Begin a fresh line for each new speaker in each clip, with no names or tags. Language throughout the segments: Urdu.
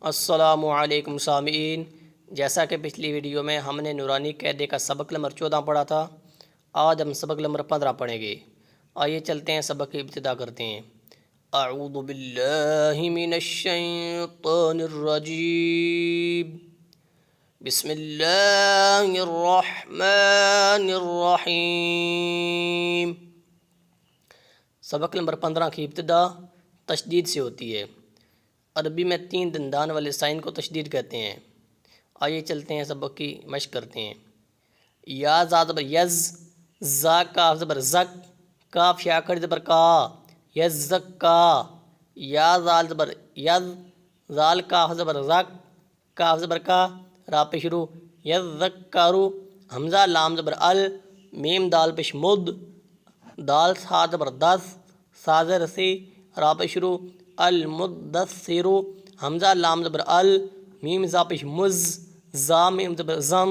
السلام علیکم سامعین، جیسا کہ پچھلی ویڈیو میں ہم نے نورانی قاعدے کا سبق نمبر 14 پڑھا تھا، آج ہم سبق نمبر 15 پڑھیں گے۔ آئیے چلتے ہیں، سبق کی ابتدا کرتے ہیں۔ اعوذ باللہ من الشیطان الرجیم، بسم اللہ الرحمن الرحیم۔ سبق نمبر 15 کی ابتدا تشدید سے ہوتی ہے۔ عربی میں 3 دندان والے سائن کو تشدید کہتے ہیں۔ آئیے چلتے ہیں، سبق کی مشق کرتے ہیں۔ یا زا زبر یز، زا کاف زبر زک، کاف یا کھڑی زبر کا، یزکا۔ یا زال زبر یز، زال کاف زبر زک، کاف زبر کا، را پیش رو، یزکارو۔ حمزہ لام زبر ال، میم دال پیش مد، دال سا زبر دس، سا زر سی، را پیش رو، المدثر۔ حمزہ لام زبر ال، میم زا پیش مز، زا میم زبر زم،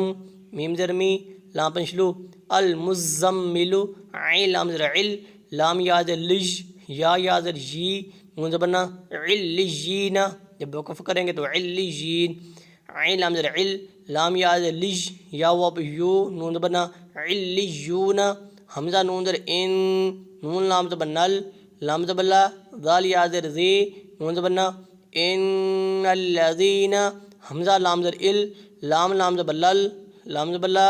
میم زرمی، لام پیش لو، المزمل۔ عین لام زبر عل، لام یا زر لج، یا زر جی، نون زبر نا، علیجین۔ جب وقف کریں گے تو علیجین۔ عین لام زبر عل، لام یا زر لج، یا وا پیش یو، نون زبر نا، علیجون۔ حمزہ نون زبر ان، نون لام زبر نل، لام زبر لا، ذال یا زر زی، نون زبر نا، ان الذین۔ حمزہ لام زبر ال، لام زبر لل، لام زبر لا،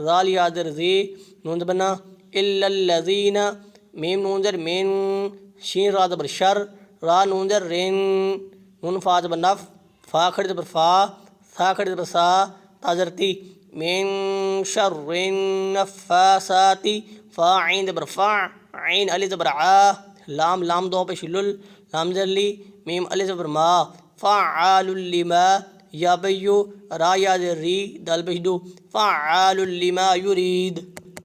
ذال یا زر زی، نون زبر نا، الا الذین۔ میم نون زبر من، شین را زبر شر، را نون زبر رن، نون فا زبر نف، فا کھڑی زبر فا، سا کھڑی زبر سا، تا زر تی، من شر النفاسات۔ فا عین زبر فا، عین علی زبر ع، لام دو پیش لل، لام زر لی، میم علی زبر ما، فعال لما، یا بیو، را یا زر ری، دال پیش دو، فعال لما یرید۔